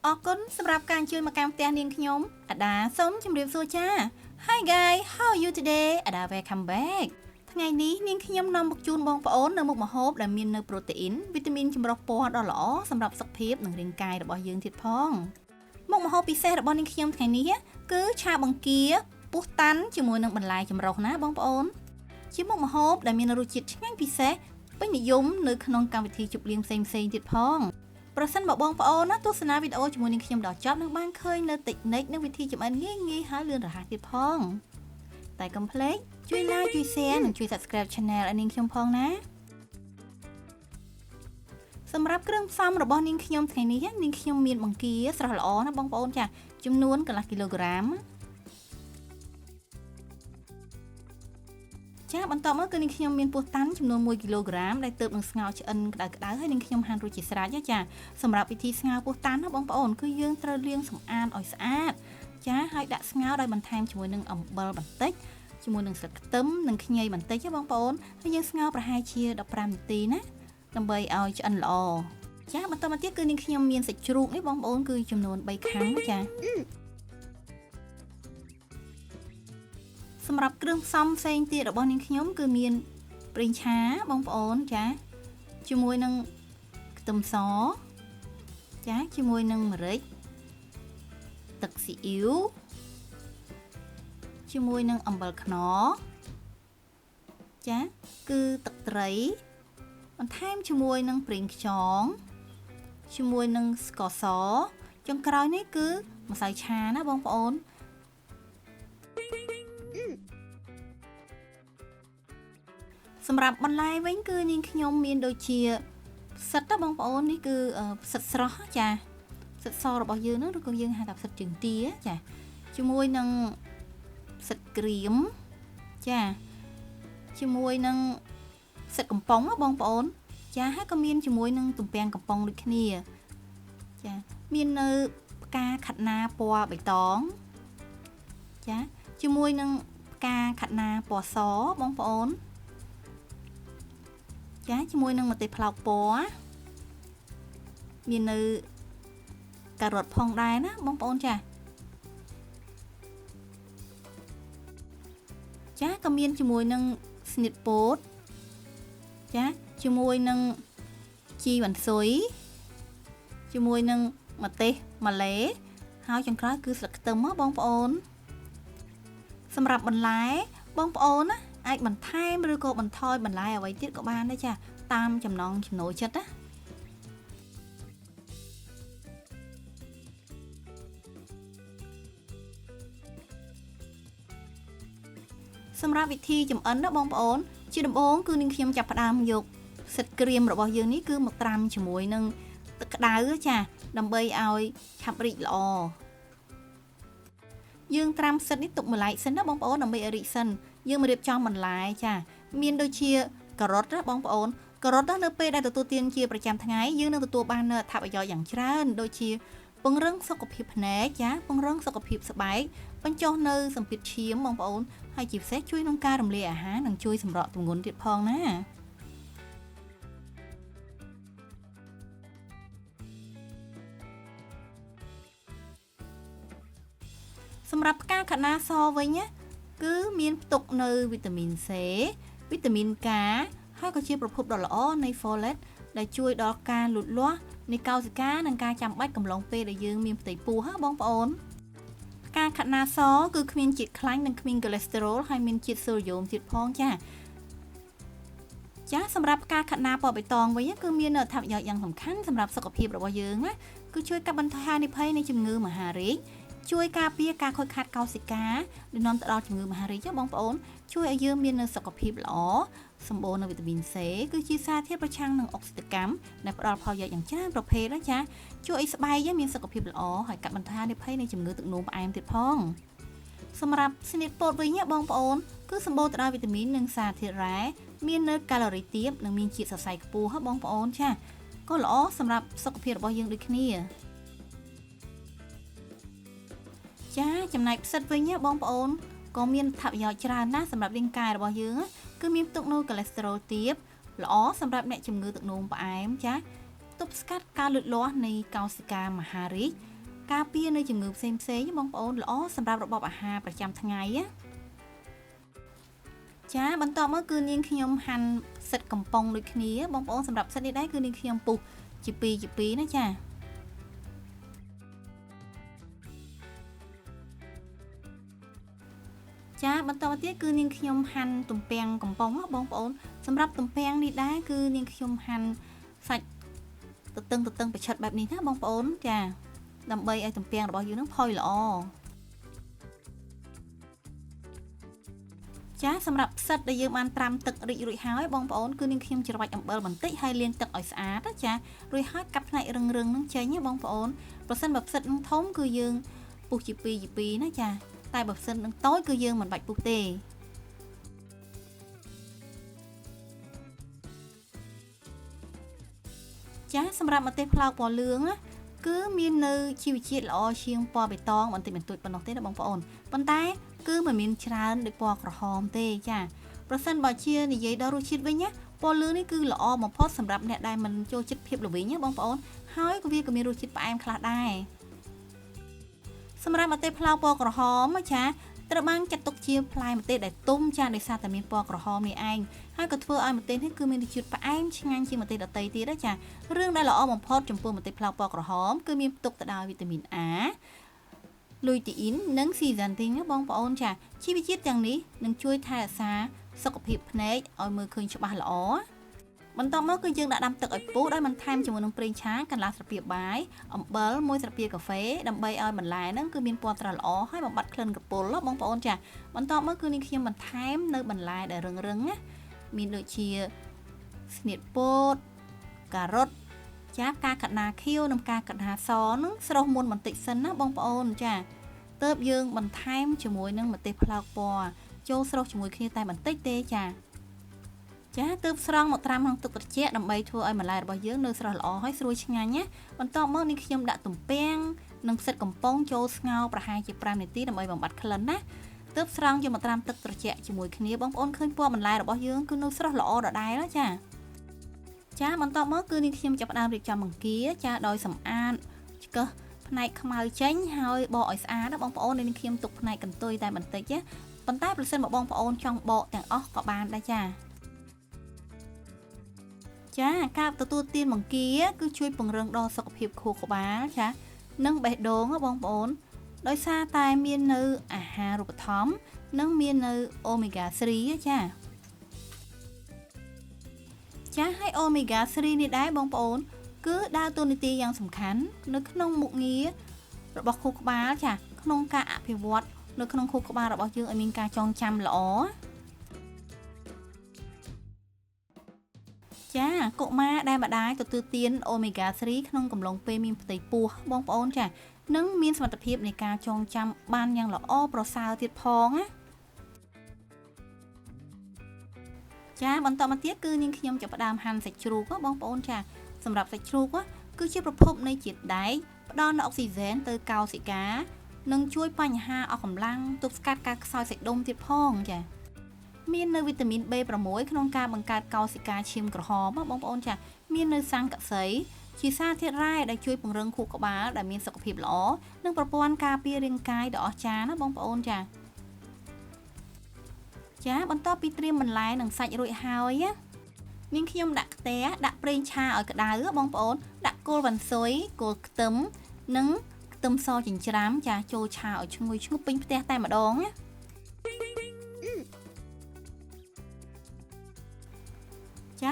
អរគុណសម្រាប់ការជួយមកកាន់ផ្ទះនាងខ្ញុំអាដាសូមជម្រាបសួរចា Hi guys how are you today អាដា welcome back ថ្ងៃនេះនាងខ្ញុំនាំមកជូនបងប្អូននៅមុខម្ហូបដែលមាននៅប្រូតេអ៊ីនវីតាមីនចម្រុះពណ៌ដ៏ល្អសម្រាប់សុខភាពនិងរាងកាយរបស់យើងទៀតផងមុខម្ហូបពិសេសរបស់នាងខ្ញុំថ្ងៃនេះគឺឆាបង្គាពោះតាន់ជាមួយនឹងបន្លែចម្រុះណាបងប្អូនជាមុខម្ហូបដែលមានរសជាតិឆ្ងាញ់ពិសេសពេញនិយមនៅក្នុងកម្មវិធីជប់លៀងផ្សេងៗទៀតផងប្រសិនបើបងប្អូនណាទស្សនាវីដេអូជាមួយនឹងខ្ញុំដល់ចប់នឹងបានឃើញនៅតិចនិចនឹងវិធីចម្អិនងាយៗហើយលឿនរហ័សទៀតផងតែកុំភ្លេចជួយ like ជួយ share និងជួយ subscribe channel ឲ្យនាងខ្ញុំផងណាសម្រាប់គ្រឿងផ្សំរបស់នាងខ្ញុំថ្ងៃនេះនាងខ្ញុំមានបង្គាស្រស់ល្អណាបងប្អូនចាចំនួនកន្លះគីឡូក្រាមចាបន្តមកគឺនាងខ្ញុំមានពោះតាន់ចំនួន1គីឡូក្រាមដែលទើបនឹងស្ងោរឆ្អិនក្តៅៗហើយនាងខ្ញុំហាន់រួចជាស្រេចចាសម្រាប់វិធីស្ងោរពោះតាន់ណាបងប្អូនគឺយើងត្រូវលាងសម្អាតឲ្យស្អាតចាហើយដាក់ស្ងោរដោយបន្ថែមជាមួយនឹងអំបិលបន្តិចជាមួយនឹងស្លឹកខ្ទឹមនិងខ្ញីបន្តិចបងប្អូនហើយយើងស្ងោរប្រហែលជា15នាទីណាដើម្បីឲ្យឆ្អិនល្អចាបន្តមកទៀតគឺនាងខ្ញុំមានសាច់ជ្រូកនេះបងប្អូនគឺចំនួន3ខាំចាសម្រាប់គ្រឿងផ្សំផ្សេងទៀតរបស់នាងខ្ញុំគឺមានប្រេងឆាបងប្អូនចាជាមួយនឹងខ្ទឹមសចាជាមួយនឹងម្រេចទឹកស៊ីអ៊ីវជាមួយនឹងអំបិលខ្នុរចាគឺទឹកត្រីបន្ថែមជាមួយនឹងប្រេងខ្យងជាមួយនឹងស្ករសចុងក្រោយនេះគឺម្សៅឆាណាបងប្អូនសម្រាប់បន្លែវិញគឺនាងខ្ញុំមានដូចជាផ្សិតណាបងប្អូននេះគឺផ្សិតស្រស់ចាផ្សិតសរបស់យើងនោះឬក៏យើងហៅថាផ្សិតជើងទាចាជាមួយនឹងផ្សិតក្រៀមចាជាមួយនឹងផ្សិតកំប៉ុងណាបងប្អូនចាហើយក៏មានជាមួយនឹងទំពាំងកំប៉ុងដូចគ្នាចាមាននៅផ្កាខាត់ណាពណ៌បៃតងចាជាមួយនឹងផ្កាខាត់ណាពណ៌សបងប្អូនចាជាមួយនឹងម្ទេសផ្លោកពណ៌មាននៅការ៉ុតផងដែរណាបងប្អូនចាក៏មានជាមួយនឹងស្និតពោតចាជាមួយនឹងជីវ៉ាន់ស៊ុយជាមួយនឹងម្ទេសម៉ាឡេហើយចុងក្រោយគឺស្លឹកខ្ទឹមបងប្អូនសម្រាប់បន្លែបងប្អូនណាអាចបន្ថែមឬក៏បន្ថយបន្លែអ្វីទៀតក៏បានដែរចាតាមចំណង់ចំណូលចិត្តណាសម្រាប់វិធីចម្អិនណាបងប្អូនជាដំបូងគឺនាងខ្ញុំចាប់ផ្ដើមយកផ្សិតក្រៀមរបស់យើងនេះគឺមកត្រាំជាមួយនឹងទឹកក្តៅចាដើម្បីឲ្យឆាប់រីកល្អយើងត្រាំផ្សិតនេះទុកម្ល៉េះសិនណាបងប្អូនដើម្បីឲ្យរីកសិនយើងមករៀបចំបន្លែចាមានដូចជាការ៉ុតណាបងប្អូនការ៉ុតនៅពេលដែលទទួលទានជាប្រចាំថ្ងៃយើងនឹងទទួលបាននូវអត្ថប្រយោជន៍យ៉ាងច្រើនដូចជាពង្រឹងសុខភាពភ្នែកចាពង្រឹងសុខភាពស្បែកបញ្ចុះនៅសម្ពាធឈាមបងប្អូនហើយជាពិសេសជួយក្នុងការរំលាយអាហារនិងជួយសម្រកទម្ងន់ទៀតផងណាសម្រាប់ផ្កាខាត់ណាសវិញគឺមានផ្ទុកនៅវីតាមីន C វីតាមីន K ហើយក៏ជាប្រភពដ៏ល្អនៃ folate ដែលជួយដល់ការលូតលាស់នៃកោសិកានិងការចាំបាច់កំឡុងពេលដែលយើងមានផ្ទៃពោះបងប្អូនផ្កាខាត់ណាសគឺគ្មានជាតិខ្លាញ់និងគ្មានកូលេស្តេរ៉ុលហើយមានជាតិសូដ្យូមទៀតផងចាសម្រាប់ផ្កាខាត់ណាពណ៌បៃតងវិញគឺមានអត្ថប្រយោជន៍យ៉ាងសំខាន់សម្រាប់សុខភាពរបស់យើងណាគឺជួយកាត់បន្ថយហានិភ័យនៃជំងឺមហារីកជួយការពារការខូចខាតកោសិកាដែលនាំទៅដល់ជំងឺមហារីកបងប្អូនជួយឲ្យយើងមាននូវសុខភាពល្អសម្បូរនៅវីតាមីន C គឺជាសារធាតុប្រឆាំងនឹងអុកស៊ីតកម្មដែលផ្ដល់ផលប្រយោជន៍យ៉ាងច្រើនប្រភេទណាចាជួយឲ្យស្បែកយើងមានសុខភាពល្អហើយកាត់បន្ថយហានិភ័យនៃជំងឺទឹកនោមផ្អែមទៀតផងសម្រាប់ស្និតពោតវិញបងប្អូនគឺសម្បូរទៅដោយវីតាមីននិងសារធាតុរ៉ែមាននៅកាឡូរីទាបនិងមានជាតិសរសៃខ្ពស់បងប្អូនចាក៏ល្អសម្រាប់សុខភាពរបស់យើងដូចគ្នាចាចំណែកផ្សិតវិញបងប្អូនក៏មានអត្ថប្រយោជន៍ច្រើនណាស់សម្រាប់រាងកាយរបស់យើងគឺមានផ្ទុកនូវកូលេស្តេរ៉ុលទាបល្អសម្រាប់អ្នកជំងឺទឹកនោមផ្អែមចាទប់ស្កាត់ការលូតលាស់នៃកោសិកាមហារីក ការពារនៅជំងឺផ្សេងៗបងប្អូនល្អសម្រាប់របបអាហារប្រចាំថ្ងៃណាចាបន្តមកគឺនាងខ្ញុំហាន់ផ្សិតកំប៉ុងដូចគ្នាបងប្អូនសម្រាប់ផ្សិតនេះដែរគឺនាងខ្ញុំពុះជាពីរណាចាបន្តមកទៀតគឺនាងខ្ញុំហាន់ទំពាំងកំប៉ុងបងប្អូនសម្រាប់ទំពាំងនេះដែរគឺនាងខ្ញុំហាន់សាច់ទទឹងប្រឆិតបែបនេះណាបងប្អូនចាដើម្បីឲ្យទំពាំងរបស់យើងនឹងផុយល្អចាសម្រាប់ផ្សិតដែលយើងបានត្រាំទឹករីករួចហើយបងប្អូនគឺនាងខ្ញុំច្របាច់អំបិលបន្តិចហើយលាងទឹកឲ្យស្អាតចារួចហើយកាត់ផ្នែករឹងនឹងចេញណាបងប្អូនប្រសិនបើផ្សិតនឹងធំគឺយើងពុះជាពីរណាចាតែបើផ្សិតនឹងតូចគឺយើងមិនបាច់ពុះទេចាសម្រាប់ម្ទេសផ្លោកពណ៌លឿងគឺមាននៅជីវជាតិល្អជាងពណ៌បៃតងបន្តិចបន្តួចប៉ុណ្ណោះទេណាបងប្អូនប៉ុន្តែគឺមិនមានច្រើនដូចពណ៌ក្រហមទេចាប្រសិនបើជានិយាយដល់រសជាតិវិញណាពណ៌លឿងនេះគឺល្អបំផុតសម្រាប់អ្នកដែលមិនចូលចិត្តភាពល្វីងណាបងប្អូនហើយក៏វាក៏មានរសជាតិផ្អែមខ្លះដែរសម្រាប់ម្ទេសផ្លោកពណ៌ក្រហមចាត្រូវបានចាត់ទុកជាផ្លែម្ទេសដែលទុំចាដោយសារតែមានពណ៌ក្រហមនេះឯងហើយក៏ធ្វើឲ្យម្ទេសនេះគឺមានរសជាតិផ្អែមឆ្ងាញ់ជាងម្ទេសដទៃទៀតណាចារឿងដែលល្អបំផុតចំពោះម្ទេសផ្លោកពណ៌ក្រហមគឺមានផ្ទុកទៅដោយវីតាមីន A លុយទីអ៊ីននិងស៊ីហ្សាន់ទីនណាបងប្អូនចាជីវជាតិទាំងនេះនឹងជួយថែរក្សាសុខភាពភ្នែកឲ្យមើលឃើញច្បាស់ល្អបន្តមកគឺយើងដាក់ដាំទឹកឲ្យពុះដោយបន្ថែមជាមួយនឹងប្រេងឆាកន្លះស្លាបព្រាបាយអំបិល1ស្លាបព្រាកាហ្វេដើម្បីឲ្យបន្លែហ្នឹងគឺមានពណ៌ត្រាស់ល្អហើយបំបត្តិក្លិនក្រពុលបងប្អូនចាបន្តមកគឺនាងខ្ញុំបន្ថែមនៅបន្លែដែលរឹងណាមានដូចជាស្នៀតពោតការ៉ុតចាផ្កាកណ្ដាលខៀវនិងផ្កាកណ្ដាលសហ្នឹងស្រុះមុនបន្តិចសិនណាបងប្អូនចាទើបយើងបន្ថែមជាមួយនឹងម្ទេសផ្លោកពណ៌ចូលស្រុះជាមួយគ្នាតែបន្តិចទេចាទើបស្រង់មកត្រាំក្នុងទឹកត្រជាក់ដើម្បីធ្វើឲ្យបន្លែរបស់យើងនៅស្រស់ល្អហើយស្រួយឆ្ងាញ់ណាបន្តមកនេះខ្ញុំដាក់ទំពាំងនិងផ្សិតកំប៉ុងចូលស្ងោរប្រហែលជា5នាទីដើម្បីបំបត្តិក្លិនណាទើបស្រង់យកមកត្រាំទឹកត្រជាក់ជាមួយគ្នាបងប្អូនឃើញពណ៌បន្លែរបស់យើងគឺនៅស្រស់ល្អដដែលណាចាបន្តមកគឺនេះខ្ញុំចាប់ផ្ដើមរៀបចំបង្គាចាដោយសម្អាតឆ្កឹះផ្នែកខ្មៅចេញហើយបកឲ្យស្អាតណាបងប្អូននេះខ្ញុំទុកផ្នែកកន្ទុយតែបន្តិចណាប៉ុន្តែប្រសិនបើបងប្អូនចង់បកទាំងអស់ក៏បានដែរចាការទទួលទានបង្គាគឺជួយពង្រឹងដល់សុខភាពខួរក្បាលចានិងបេះដូងបងប្អូនដោយសារតែមាននៅអាហារូបត្ថម្ភនិងមាននៅអូមេហ្គា3ចាហើយអូមេហ្គា3នេះដែរបងប្អូនគឺដើរតួនាទីយ៉ាងសំខាន់នៅក្នុងមុខងាររបស់ខួរក្បាលចាក្នុងការអភិវឌ្ឍនៅក្នុងខួរក្បាលរបស់យើងឲ្យមានការចងចាំល្អកុមារដែលម្ដាយទទួលទានអូមេហ្គា3ក្នុងកំឡុងពេលមានផ្ទៃពោះបងប្អូនចានឹងមានសមត្ថភាពនៃការចងចាំបានយ៉ាងល្អប្រសើរទៀតផងណាបន្តមកទៀតគឺនាងខ្ញុំចាប់ផ្ដើមហាន់សាច់ជ្រូកបងប្អូនចាសម្រាប់សាច់ជ្រូកគឺជាប្រភពនៃជាតិដែកផ្ដល់នូវអុកស៊ីហ្សែនទៅកោសិកានិងជួយបញ្ហាអស់កម្លាំងទប់ស្កាត់ការខ្សោយសាច់ដុំទៀតផងចាមាននៅវីតាមីន B6 ក្នុងការបង្កើតកោសិកាឈាមក្រហមបងប្អូនចាមាននៅស័ង្កសីជាសារធាតុរ៉ែដែលជួយពង្រឹងខួរក្បាលដែលមានសុខភាពល្អនិងប្រព័ន្ធការពាររាងកាយដ៏អស្ចារ្យណាបងប្អូនចាបន្ទាប់ពីត្រៀមបន្លែនិងសាច់រួចហើយនាងខ្ញុំដាក់ខ្ទះដាក់ប្រេងឆាឲ្យក្តៅបងប្អូនដាក់គល់វ៉ាន់ស៊ុយគល់ខ្ទឹមនិងខ្ទឹមសចិញ្ច្រាំចូលឆាឲ្យឈ្ងុយឈ្ងុបពេញផ្ទះតែម្ដងណ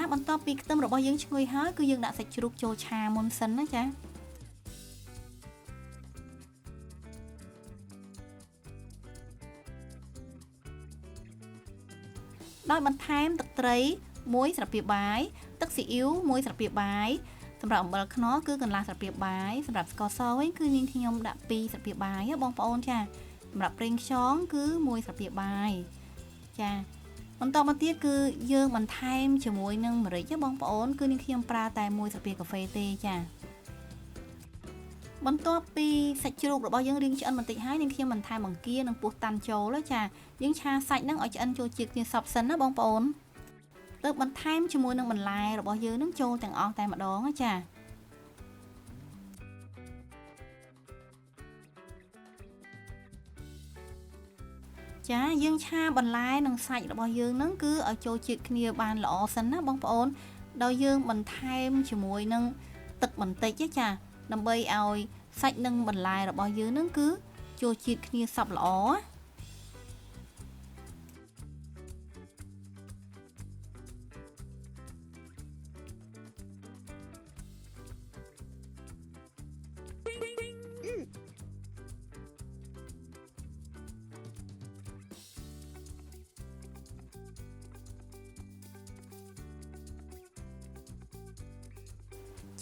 ាបន្ទាប់ពីខ្ទឹមរបស់យើងឈ្ងុយហើយគឺយើងដាក់សាច់ជ្រូកចូលឆាមុនសិនណាដោយបន្ថែមទឹកត្រី1ស្លាបព្រាបាយទឹកស៊ីអ៊ីវ1ស្លាបព្រាបាយសម្រាប់អំបិលខ្នុរគឺកន្លះស្លាបព្រាបាយសម្រាប់ស្ករសវិញគឺនាងខ្ញុំដាក់2ស្លាបព្រាបាយបងប្អូនសម្រាប់ប្រេងខ្យងគឺ1ស្លាបព្រាបាយបន្តមកទៀតគឺយើងបន្ថែមជាមួយនឹងម្រេចបងប្អូនគឺនាងខ្ញុំប្រើតែ1ស្លាបព្រាកាហ្វេទេបន្ទាប់ពីសាច់ជ្រូករបស់យើងរៀងឆ្អិនបន្តិចហើយនាងខ្ញុំបន្ថែមបង្គានិងពោះតាន់ចូលយើងឆាសាច់ហ្នឹងឲ្យឆ្អិនចូលជាតិគ្នាសព្វសិនណាបងប្អូនទើបបន្ថែមជាមួយនឹងបន្លែរបស់យើងនឹងចូលទាំងអស់តែម្ដង ចាយើងឆាបន្លែនិងសាច់របស់យើងហ្នឹងគឺឲ្យចូលជាតិគ្នាបានល្អសិនណាបងប្អូនដោយយើងបន្ថែមជាមួយនឹងទឹកបន្តិចចាដើម្បីឲ្យសាច់និងបន្លែរបស់យើងហ្នឹងគឺចូលជាតិគ្នាសព្វល្អ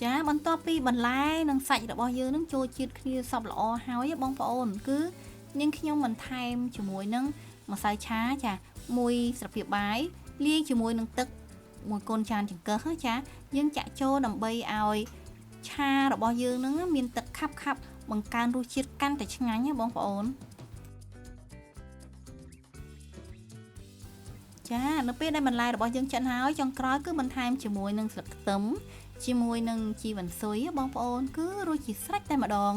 ចាបន្ទាប់ពីបន្លែនិងសាច់របស់យើងនឹងចូលជាតិគ្នាសព្វល្អហើយបងប្អូនគឺនាងខ្ញុំបន្ថែមជាមួយនឹងម្សៅឆាចាមួយស្លាបព្រាបាយលាយជាមួយនឹងទឹកមួយកូនចានចង្កឹះចាយើងចាក់ចូលដើម្បីឲ្យឆារបស់យើងនឹងមានទឹកខាប់បង្កើនរសជាតិកាន់តែឆ្ងាញ់ណាបងប្អូនចានៅពេលដែលបន្លែរបស់យើងឆ្អិនហើយចុងក្រោយគឺបន្ថែមជាមួយនឹងស្លឹកខ្ទឹមជាមួយនឹងជីវ៉ាន់ស៊ុយបងប្អូនគឺរសជាតិស្រេចតែម្ដង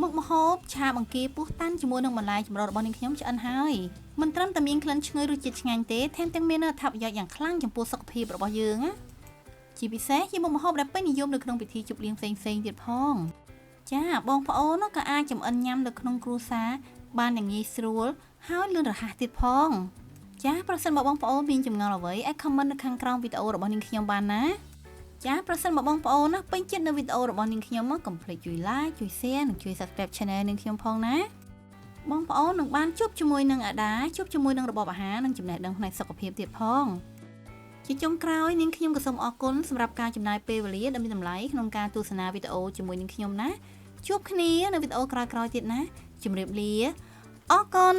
មុខម្ហូបឆាបង្គាពោះតាន់ជាមួយនឹងបន្លែចម្រុះរបស់នាងខ្ញុំឆ្អិនហើយមិនត្រឹមតែមានក្លិនឈ្ងុយរសជាតិឆ្ងាញ់ទេថែមទាំងមានអត្ថប្រយោជន៍យ៉ាងខ្លាំងចំពោះសុខភាពរបស់យើងណាជាពិសេសជាមុខម្ហូបដែលពេញនិយមនៅក្នុងពិធីជប់លៀងផ្សេងៗទៀតផងចាបងប្អូនក៏អាចចម្អិនញ៉ាំនៅក្នុងគ្រួសារបានយ៉ាងងាយស្រួលហើយលឿនរហ័សទៀតផងចាប្រសិនបើបងប្អូនមានចម្ងល់អ្វីអាច comment នៅខាងក្រោមវីដេអូរបស់នាងខ្ញុំបានណាចាប្រសិនបើបងប្អូនណាពេញចិត្តនៅវីដេអូរបស់នាងខ្ញុំមកកុំភ្លេចជួយ like ជួយ share និងជួយ subscribe channel នាងខ្ញុំផងណាបងប្អូននឹងបានជួបជាមួយនឹងអាដាជួបជាមួយនឹងរបបអាហារនិងចំណេះដឹងផ្នែកសុខភាពទៀតផងជាចុងក្រោយនាងខ្ញុំក៏សូមអរគុណសម្រាប់ការចំណាយពេលវេលាដ៏មានតម្លៃក្នុងការទស្សនាវីដេអូជាមួយនាងខ្ញុំណាជួបគ្នានៅវីដេអូក្រោយៗទៀតណាជម្រាបលាអរគុណ